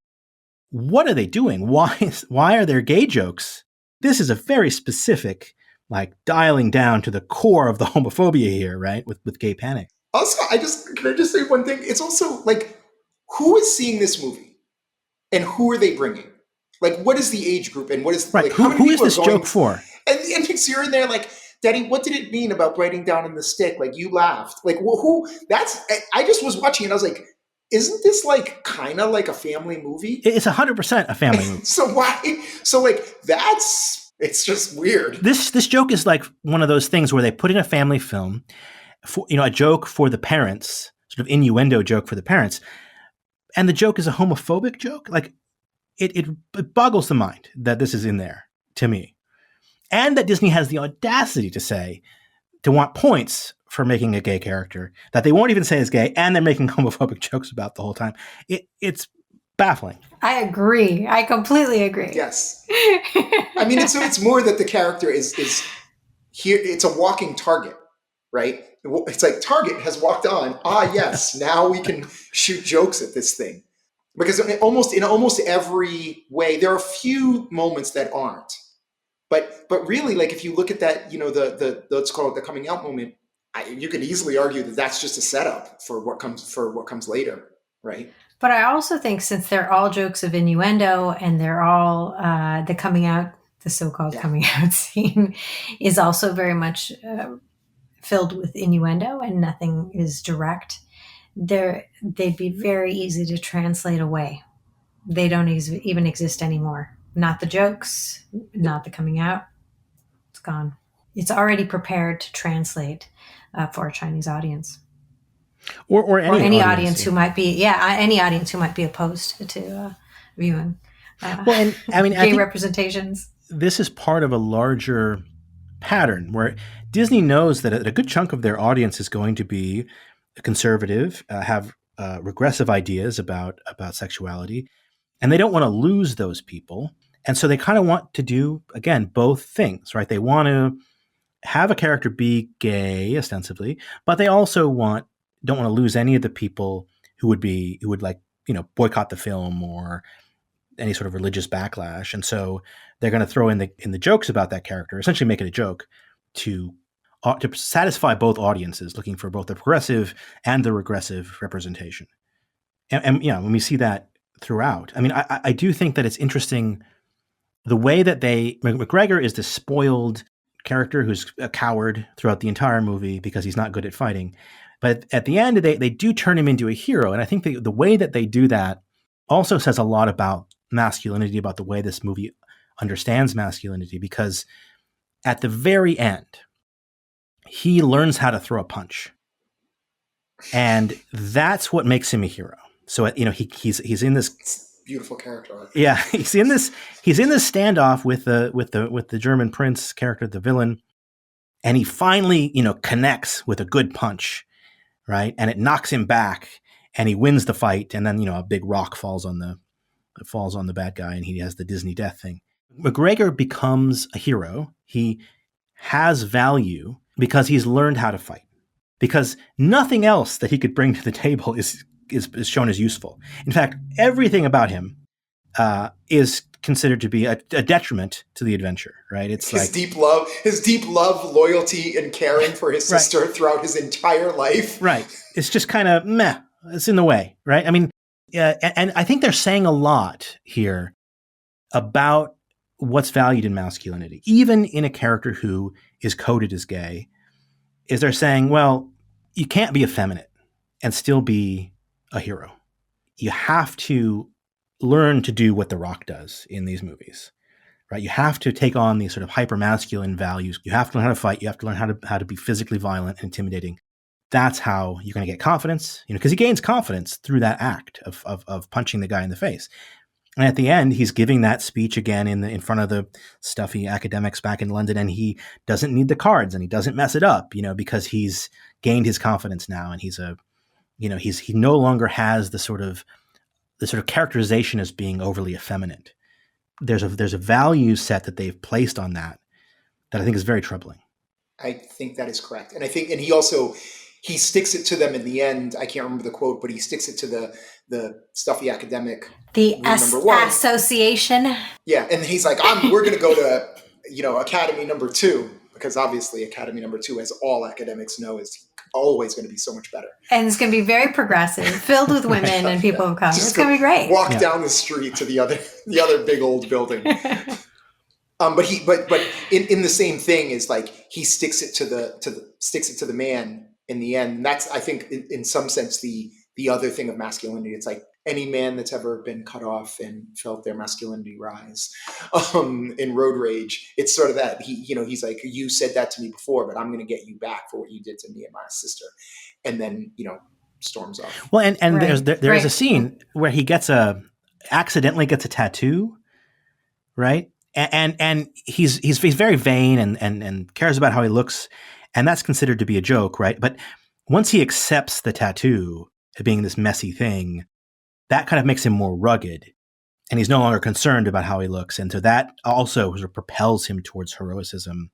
what are they doing? Why are there gay jokes? This is a very specific, like dialing down to the core of the homophobia here, right? With gay panic. Also, can I just say one thing? It's also like, who is seeing this movie, and who are they bringing? Like, what is the age group, and what is right? Like, how many who is people this are going, joke for? And you're in there like, Daddy, what did it mean about writing down in the stick? Like, you laughed. Like, well, who? I just was watching and I was like, isn't this like kind of like a family movie? It's 100% a family movie. So why? So like it's just weird. This joke is like one of those things where they put in a family film, for, a joke for the parents, sort of innuendo joke for the parents, and the joke is a homophobic joke. Like it boggles the mind that this is in there to me, and that Disney has the audacity to want points for making a gay character that they won't even say is gay, and they're making homophobic jokes about the whole time. It's baffling. I agree. I completely agree. Yes. I mean, it's more that the character is here. It's a walking target, right? It's like Target has walked on. Yes, now we can shoot jokes at this thing. Because in almost every way, there are a few moments that aren't. But really, like if you look at that, the let's call it the coming out moment, you could easily argue that that's just a setup for what comes later, right? But I also think since they're all jokes of innuendo and they're all the so-called coming out scene is also very much filled with innuendo and nothing is direct. They'd be very easy to translate away. They don't even exist anymore. Not the jokes, not the coming out. It's gone. It's already prepared to translate for a Chinese audience, or any audience who might be opposed to viewing. Gay representations. This is part of a larger pattern where Disney knows that a good chunk of their audience is going to be conservative, have regressive ideas about sexuality, and they don't want to lose those people. And so they kind of want to do, again, both things, right? They want to have a character be gay, ostensibly, but they also don't want to lose any of the people who would boycott the film or any sort of religious backlash. And so they're going to throw in the jokes about that character, essentially make it a joke to satisfy both audiences, looking for both the progressive and the regressive representation. And when we see that throughout, I mean, I do think that it's interesting the way that McGregor is the spoiled character who's a coward throughout the entire movie because he's not good at fighting. But at the end, they do turn him into a hero. And I think the way that they do that also says a lot about masculinity, about the way this movie understands masculinity, because at the very end, he learns how to throw a punch. And that's what makes him a hero. So, he's in this beautiful character. Yeah, he's in this standoff with the German prince character, the villain, and he finally, connects with a good punch, right? And it knocks him back, and he wins the fight. And then, a big rock falls on the bad guy, and he has the Disney death thing. McGregor becomes a hero. He has value because he's learned how to fight. Because nothing else that he could bring to the table is shown as useful. In fact, everything about him is considered to be a detriment to the adventure, right? It's his deep love, loyalty, and caring for his sister throughout his entire life. Right. It's just kind of meh. It's in the way, right? I mean, and I think they're saying a lot here about what's valued in masculinity, even in a character who is coded as gay, is they're saying, well, you can't be effeminate and still be a hero. You have to learn to do what The Rock does in these movies, right? You have to take on these sort of hyper-masculine values. You have to learn how to fight. You have to learn how to be physically violent and intimidating. That's how you're going to get confidence, because he gains confidence through that act of punching the guy in the face. And at the end, he's giving that speech again in front of the stuffy academics back in London, and he doesn't need the cards and he doesn't mess it up, because he's gained his confidence now, and he no longer has the sort of characterization as being overly effeminate. There's a value set that they've placed on that I think is very troubling. I think that is correct. And I think, and he sticks it to them in the end. I can't remember the quote, but he sticks it to the stuffy academic. The association. Yeah. And he's like, we're going to go to, Academy number 2, because obviously Academy number 2, as all academics know, is always going to be so much better. And it's going to be very progressive, filled with women and people of color. It's going to be great. Walk down the street to the other big old building. But in the same thing is like he sticks it to the man in the end. And that's, I think, in some sense, the other thing of masculinity. It's like any man that's ever been cut off and felt their masculinity rise in road rage. It's sort of that he's like, you said that to me before, but I'm going to get you back for what you did to me and my sister. And then, storms off. Well, and right. there's a scene where he accidentally gets a tattoo, right? And he's very vain and cares about how he looks, and that's considered to be a joke, right? But once he accepts the tattoo as being this messy thing, that kind of makes him more rugged, and he's no longer concerned about how he looks, and so that also sort of propels him towards heroicism.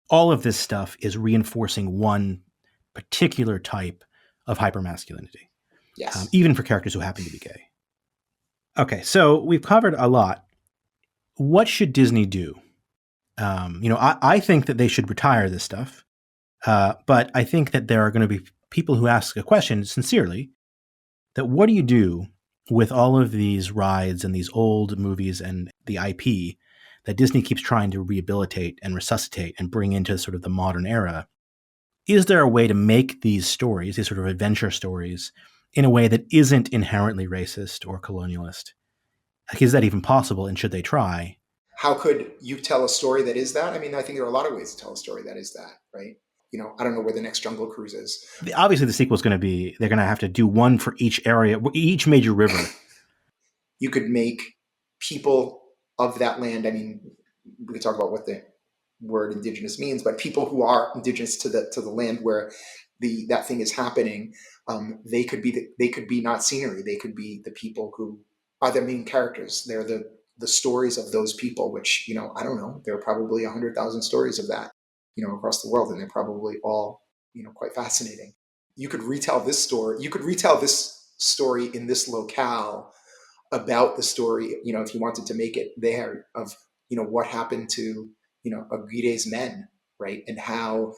All of this stuff is reinforcing one particular type of hypermasculinity, yes, even for characters who happen to be gay. Okay, so we've covered a lot. What should Disney do? I think that they should retire this stuff, but I think that there are going to be people who ask a question sincerely, that what do you do with all of these rides and these old movies and the IP that Disney keeps trying to rehabilitate and resuscitate and bring into sort of the modern era? Is there a way to make these stories, these sort of adventure stories, in a way that isn't inherently racist or colonialist? Like, is that even possible, and should they try? How could you tell a story that is that? I mean, I think there are a lot of ways to tell a story that is that, right? I don't know where the next Jungle Cruise is. Obviously, the sequel is going to be, they're going to have to do one for each area, each major river. You could make people of that land. I mean, we could talk about what the word indigenous means, but people who are indigenous to the land where that thing is happening, they could be not scenery. They could be the people who are the main characters. They're the stories of those people, which, I don't know, there are probably 100,000 stories of that, across the world, and they're probably all, quite fascinating. You could retell this story. You could retell this story in this locale about the story, if you wanted to make it there, of, what happened to, Aguirre's men, right? And how,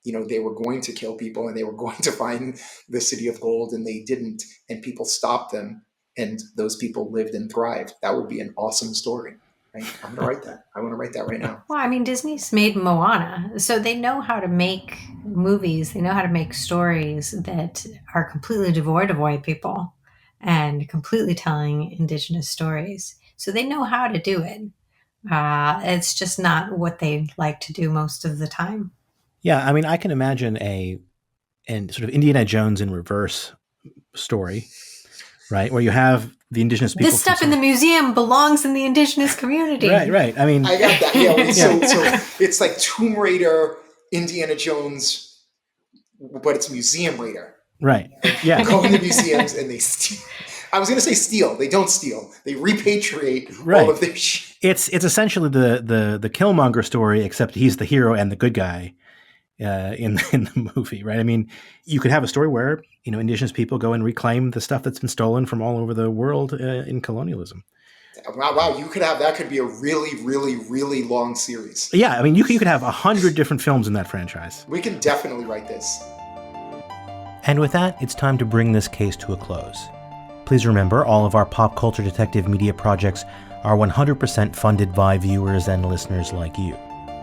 they were going to kill people and they were going to find the city of gold, and they didn't, and people stopped them. And those people lived and thrived. That would be an awesome story. Right? I'm going to write that. I want to write that right now. Well, I mean, Disney's made Moana, so they know how to make movies. They know how to make stories that are completely devoid of white people and completely telling indigenous stories. So they know how to do it. It's just not what they like to do most of the time. Yeah, I mean, I can imagine a sort of Indiana Jones in reverse story, right? Where you have the indigenous people. This stuff in the museum belongs in the indigenous community. Right. I mean, I got that. Yeah. So it's like Tomb Raider, Indiana Jones, but it's Museum Raider. Right. Yeah. They go into museums and they steal. I was going to say steal. They don't steal. They repatriate all of their shit. It's essentially the Killmonger story, except he's the hero and the good guy in the movie, right? I mean, you could have a story where, indigenous people go and reclaim the stuff that's been stolen from all over the world in colonialism. Wow, you could have, that could be a really, really, really long series. Yeah, I mean, you could have 100 different films in that franchise. We can definitely write this. And with that, it's time to bring this case to a close. Please remember, all of our pop culture detective media projects are 100% funded by viewers and listeners like you.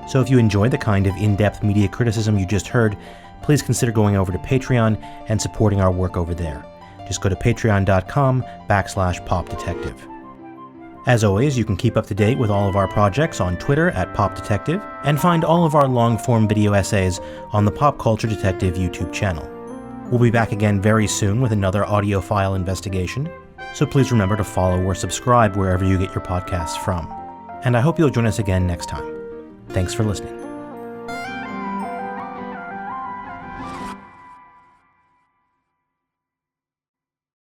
So if you enjoy the kind of in-depth media criticism you just heard, please consider going over to Patreon and supporting our work over there. Just go to patreon.com/popdetective. As always, you can keep up to date with all of our projects on Twitter @popdetective and find all of our long-form video essays on the Pop Culture Detective YouTube channel. We'll be back again very soon with another audiophile investigation, so please remember to follow or subscribe wherever you get your podcasts from. And I hope you'll join us again next time. Thanks for listening.